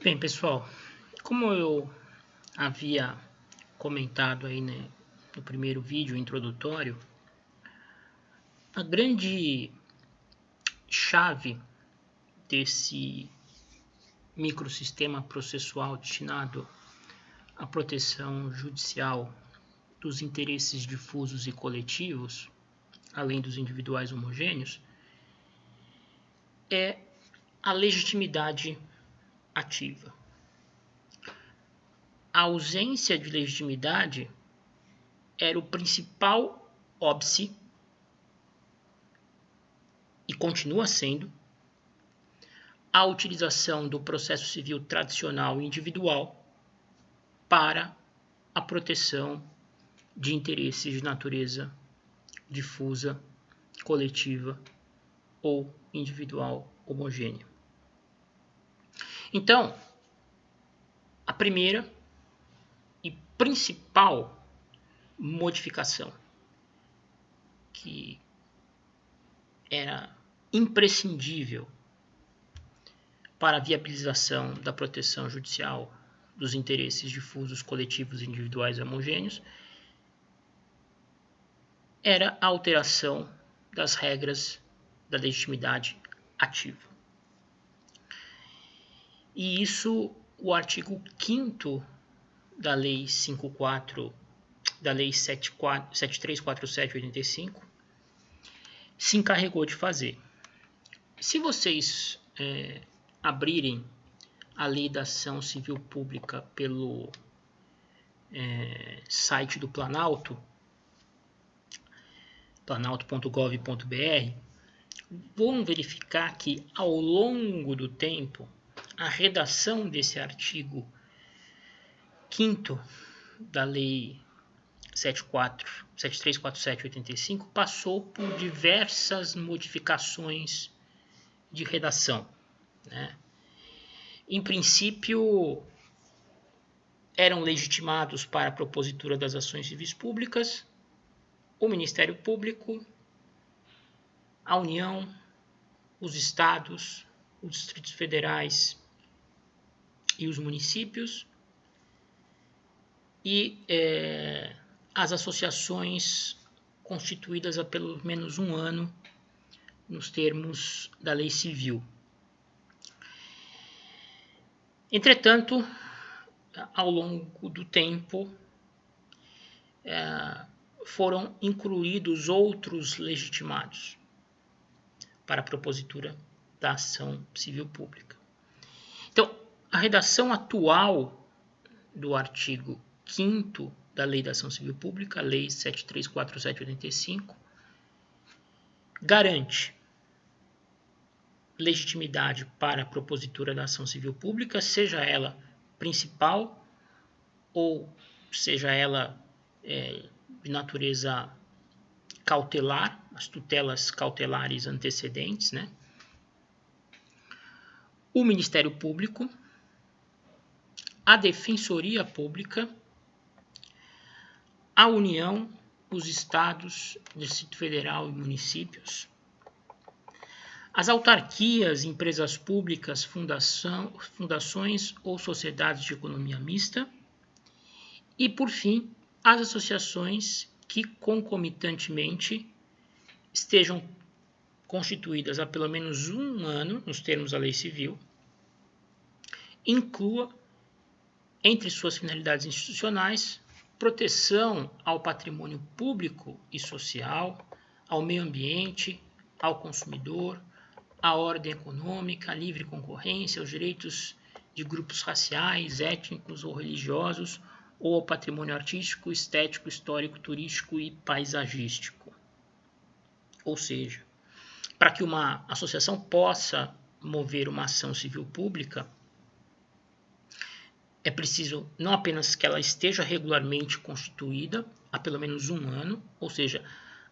Bem, pessoal, como eu havia comentado aí, né, no primeiro vídeo introdutório, a grande chave desse microsistema processual destinado à proteção judicial dos interesses difusos e coletivos, além dos individuais homogêneos, é a legitimidade ativa. A ausência de legitimidade era o principal óbice, e continua sendo, a utilização do processo civil tradicional individual para a proteção de interesses de natureza difusa, coletiva ou individual homogênea. Então, a primeira e principal modificação que era imprescindível para a viabilização da proteção judicial dos interesses difusos, coletivos e individuais homogêneos era a alteração das regras da legitimidade ativa. E isso, o artigo 5º da Lei 7347/85 se encarregou de fazer. Se vocês abrirem a Lei da Ação Civil Pública pelo site do Planalto, planalto.gov.br, vão verificar que, ao longo do tempo, a redação desse artigo 5º da Lei 7347/85 passou por diversas modificações de redação, né? Em princípio, eram legitimados para a propositura das ações civis públicas o Ministério Público, a União, os estados, os distritos federais e os municípios, e as associações constituídas há pelo menos um ano nos termos da lei civil. Entretanto, ao longo do tempo, foram incluídos outros legitimados para a propositura da ação civil pública. Então, a redação atual do artigo 5º da Lei da Ação Civil Pública, Lei 7347/85, garante legitimidade para a propositura da ação civil pública, seja ela principal ou seja ela de natureza cautelar, as tutelas cautelares antecedentes, né? O Ministério Público, a Defensoria Pública, a União, os estados, Distrito Federal e municípios, as autarquias, empresas públicas, fundações ou sociedades de economia mista e, por fim, as associações que concomitantemente estejam constituídas há pelo menos um ano, nos termos da lei civil, inclua entre suas finalidades institucionais proteção ao patrimônio público e social, ao meio ambiente, ao consumidor, à ordem econômica, à livre concorrência, aos direitos de grupos raciais, étnicos ou religiosos, ou ao patrimônio artístico, estético, histórico, turístico e paisagístico. Ou seja, para que uma associação possa mover uma ação civil pública, é preciso não apenas que ela esteja regularmente constituída há pelo menos um ano, ou seja,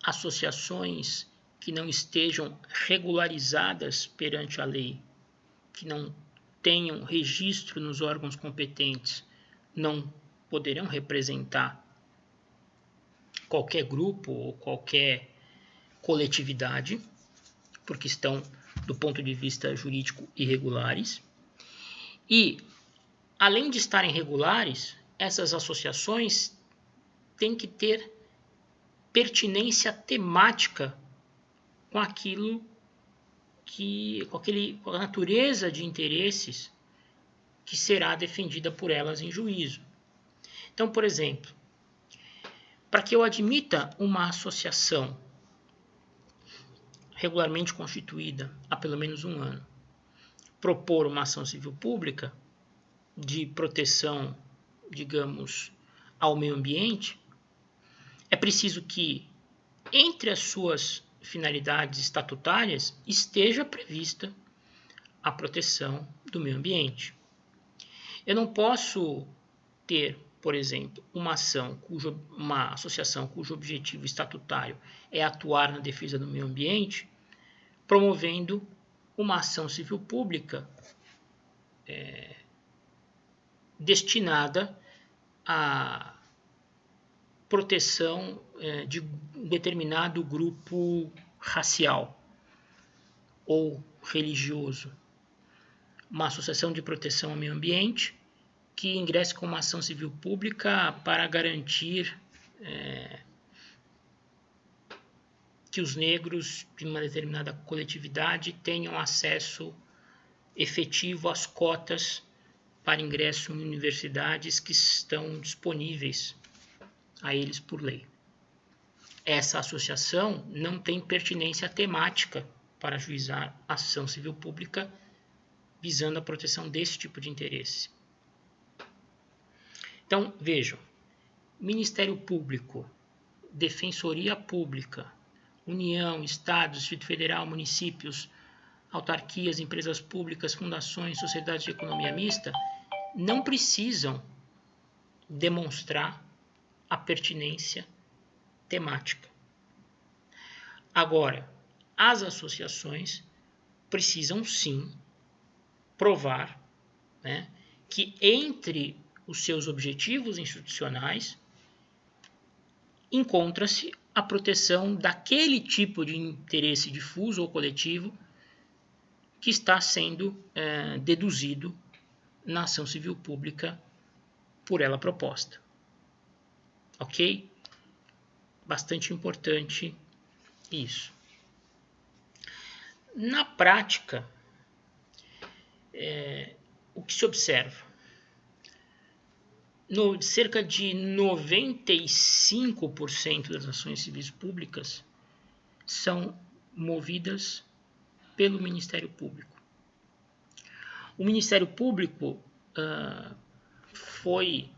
associações que não estejam regularizadas perante a lei, que não tenham registro nos órgãos competentes, não poderão representar qualquer grupo ou qualquer coletividade, porque estão, do ponto de vista jurídico, irregulares. E além de estarem regulares, essas associações têm que ter pertinência temática com aquilo com a natureza de interesses que será defendida por elas em juízo. Então, por exemplo, para que eu admita uma associação regularmente constituída há pelo menos um ano, propor uma ação civil pública de proteção, digamos, ao meio ambiente, é preciso que, entre as suas finalidades estatutárias, esteja prevista a proteção do meio ambiente. Eu não posso ter, por exemplo, uma associação cujo objetivo estatutário é atuar na defesa do meio ambiente, promovendo uma ação civil pública destinada à proteção de um determinado grupo racial ou religioso. Uma associação de proteção ao meio ambiente que ingresse com uma ação civil pública para garantir que os negros de uma determinada coletividade tenham acesso efetivo às cotas para ingresso em universidades que estão disponíveis a eles por lei. Essa associação não tem pertinência temática para ajuizar ação civil pública visando a proteção desse tipo de interesse. Então, vejam, Ministério Público, Defensoria Pública, União, Estado, Distrito Federal, municípios, autarquias, empresas públicas, fundações, sociedades de economia mista, não precisam demonstrar a pertinência temática. Agora, as associações precisam sim provar, que entre os seus objetivos institucionais encontra-se a proteção daquele tipo de interesse difuso ou coletivo que está sendo deduzido na ação civil pública por ela proposta. Ok? Bastante importante isso. Na prática, o que se observa? Cerca de 95% das ações civis públicas são movidas pelo Ministério Público. O Ministério Público foi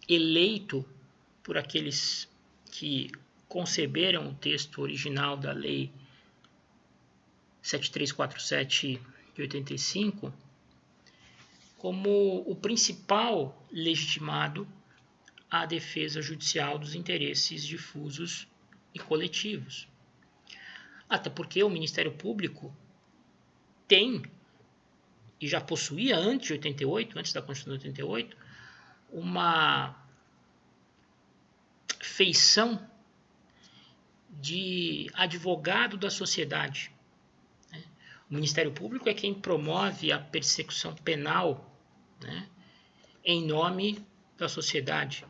eleito por aqueles que conceberam o texto original da Lei 7347 de 85 como o principal legitimado à defesa judicial dos interesses difusos e coletivos. Até porque o Ministério Público tem, e já possuía antes da Constituição de 88, uma feição de advogado da sociedade. O Ministério Público é quem promove a persecução penal, em nome da sociedade.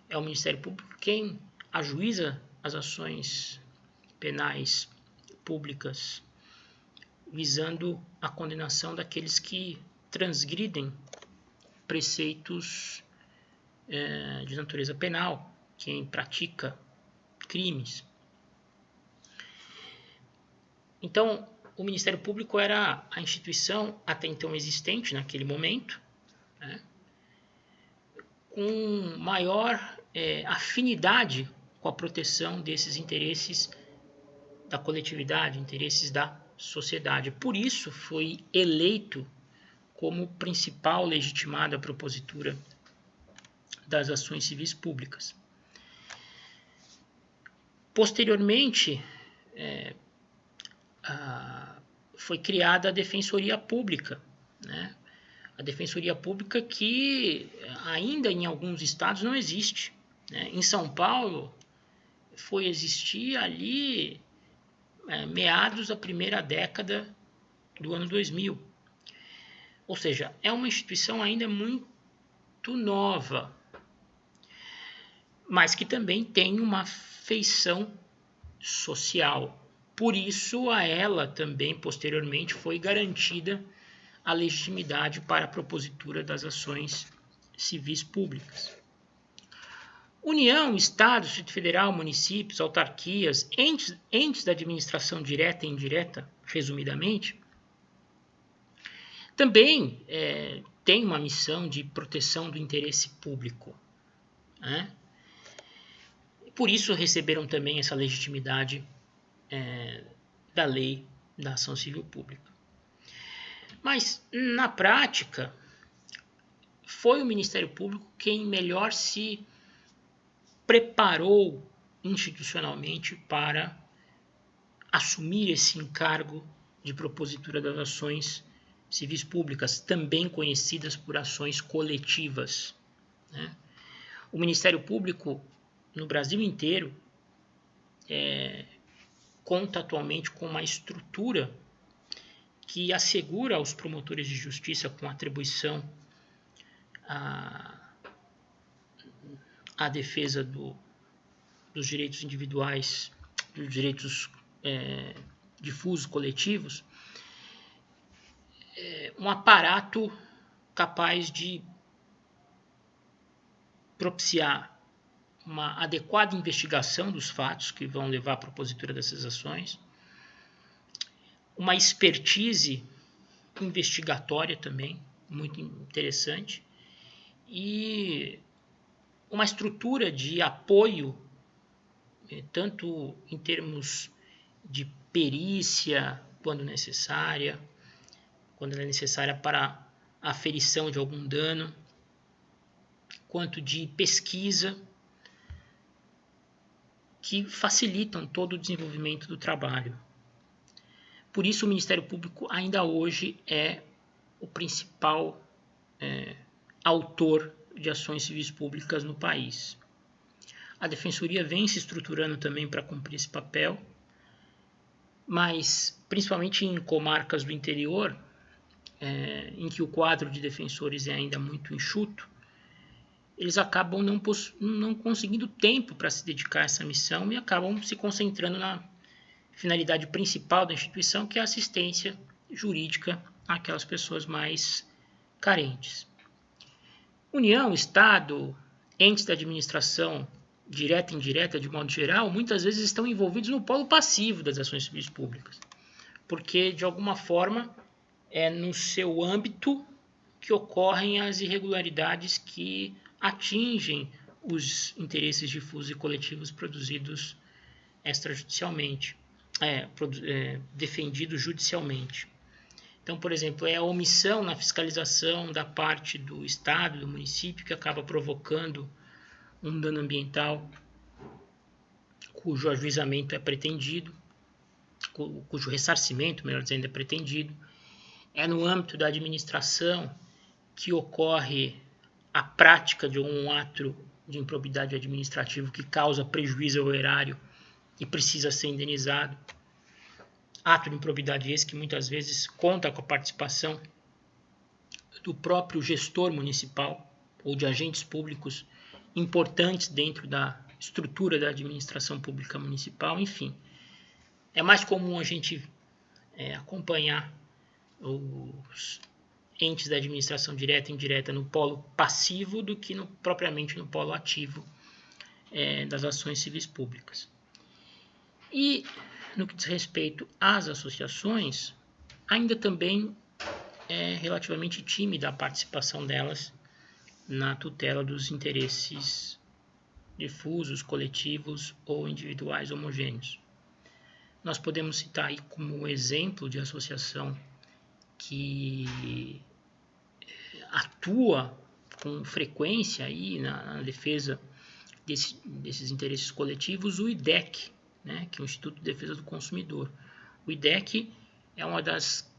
É o Ministério Público quem ajuiza as ações penais públicas, visando a condenação daqueles que transgridem preceitos de natureza penal, quem pratica crimes. Então, o Ministério Público era a instituição até então existente naquele momento, com maior afinidade com a proteção desses interesses da coletividade, interesses da sociedade. Por isso foi eleito como principal legitimado à propositura das ações civis públicas. Posteriormente, foi criada a Defensoria Pública, a Defensoria Pública que ainda em alguns estados não existe. Em São Paulo, foi existir ali meados da primeira década do ano 2000. Ou seja, é uma instituição ainda muito nova, mas que também tem uma feição social. Por isso, a ela também, posteriormente, foi garantida a legitimidade para a propositura das ações civis públicas. União, Estado, Distrito Federal, municípios, autarquias, entes da administração direta e indireta, resumidamente, também tem uma missão de proteção do interesse público, né? Por isso receberam também essa legitimidade da lei da ação civil pública. Mas, na prática, foi o Ministério Público quem melhor se preparou institucionalmente para assumir esse encargo de propositura das ações civis públicas, também conhecidas por ações coletivas, né? O Ministério Público, no Brasil inteiro, conta atualmente com uma estrutura que assegura aos promotores de justiça com atribuição à defesa dos direitos individuais, dos direitos difusos coletivos, um aparato capaz de propiciar uma adequada investigação dos fatos que vão levar à propositura dessas ações, uma expertise investigatória também, muito interessante, e uma estrutura de apoio, tanto em termos de perícia, quando ela é necessária para a aferição de algum dano, quanto de pesquisa, que facilitam todo o desenvolvimento do trabalho. Por isso, o Ministério Público ainda hoje é o principal autor de ações civis públicas no país. A Defensoria vem se estruturando também para cumprir esse papel, mas principalmente em comarcas do interior, em que o quadro de defensores é ainda muito enxuto, eles acabam não conseguindo tempo para se dedicar a essa missão e acabam se concentrando na finalidade principal da instituição, que é a assistência jurídica àquelas pessoas mais carentes. União, Estado, entes da administração direta e indireta, de modo geral, muitas vezes estão envolvidos no polo passivo das ações civis públicas, porque, de alguma forma, é no seu âmbito que ocorrem as irregularidades que atingem os interesses difusos e coletivos produzidos extrajudicialmente, defendidos judicialmente. Então, por exemplo, é a omissão na fiscalização da parte do Estado, do município, que acaba provocando um dano ambiental cujo ajuizamento é pretendido, cujo ressarcimento, melhor dizendo, é pretendido. É no âmbito da administração que ocorre a prática de um ato de improbidade administrativo que causa prejuízo ao erário e precisa ser indenizado. Ato de improbidade esse que muitas vezes conta com a participação do próprio gestor municipal ou de agentes públicos importantes dentro da estrutura da administração pública municipal, enfim. É mais comum a gente acompanhar os entes da administração direta e indireta no polo passivo do que propriamente no polo ativo das ações civis públicas. E, no que diz respeito às associações, ainda também é relativamente tímida a participação delas na tutela dos interesses difusos, coletivos ou individuais homogêneos. Nós podemos citar aí como exemplo de associação que atua com frequência aí na defesa desses interesses coletivos, o IDEC, né, que é o Instituto de Defesa do Consumidor. O IDEC é uma das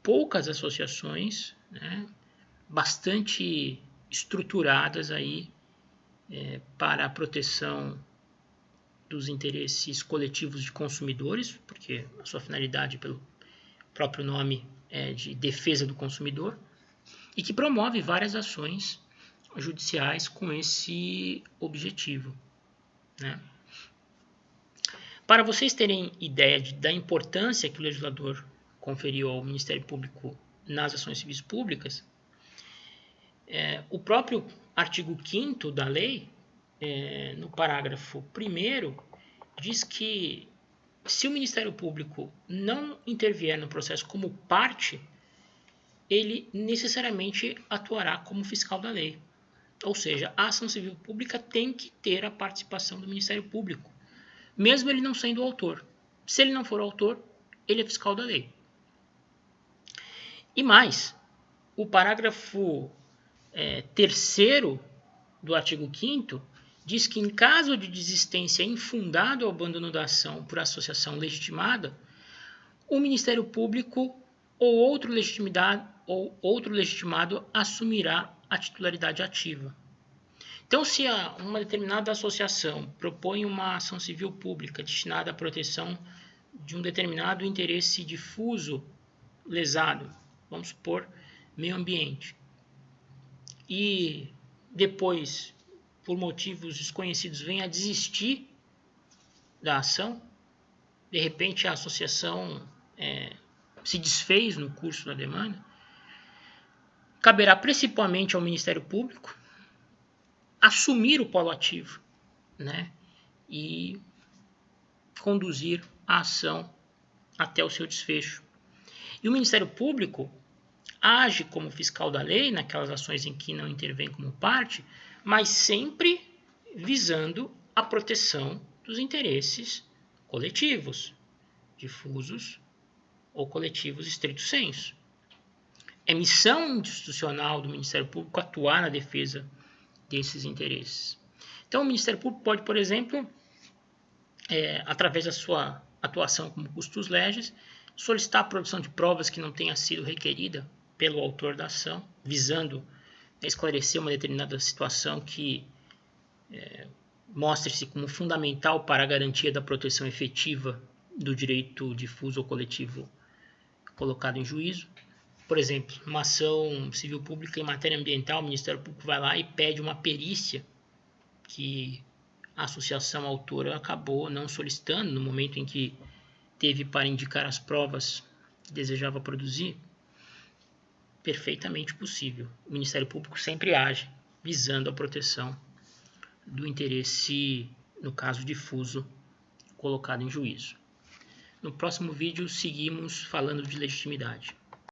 poucas associações, né, bastante estruturadas aí para a proteção dos interesses coletivos de consumidores, porque a sua finalidade, pelo próprio nome, é de defesa do consumidor, e que promove várias ações judiciais com esse objetivo, né? Para vocês terem ideia da importância que o legislador conferiu ao Ministério Público nas ações civis públicas, o próprio artigo 5º da lei, no parágrafo 1º, diz que se o Ministério Público não intervier no processo como parte, ele necessariamente atuará como fiscal da lei. Ou seja, a ação civil pública tem que ter a participação do Ministério Público, mesmo ele não sendo o autor. Se ele não for o autor, ele é fiscal da lei. E mais, o parágrafo 3º do artigo 5º diz que, em caso de desistência infundada ou abandono da ação por associação legitimada, o Ministério Público ou outro legitimado assumirá a titularidade ativa. Então, se uma determinada associação propõe uma ação civil pública destinada à proteção de um determinado interesse difuso lesado, vamos supor, meio ambiente, e depois, por motivos desconhecidos, vem a desistir da ação, de repente a associação se desfez no curso da demanda, caberá principalmente ao Ministério Público assumir o polo ativo, né, e conduzir a ação até o seu desfecho. E o Ministério Público age como fiscal da lei naquelas ações em que não intervém como parte, mas sempre visando a proteção dos interesses coletivos, difusos ou coletivos estrito sensu. É missão institucional do Ministério Público atuar na defesa desses interesses. Então, o Ministério Público pode, por exemplo, através da sua atuação como custos legis, solicitar a produção de provas que não tenha sido requerida pelo autor da ação, visando esclarecer uma determinada situação que mostre-se como fundamental para a garantia da proteção efetiva do direito difuso ou coletivo colocado em juízo. Por exemplo, uma ação civil pública em matéria ambiental, o Ministério Público vai lá e pede uma perícia que a associação autora acabou não solicitando no momento em que teve para indicar as provas que desejava produzir. Perfeitamente possível. O Ministério Público sempre age visando a proteção do interesse, no caso difuso, colocado em juízo. No próximo vídeo, seguimos falando de legitimidade.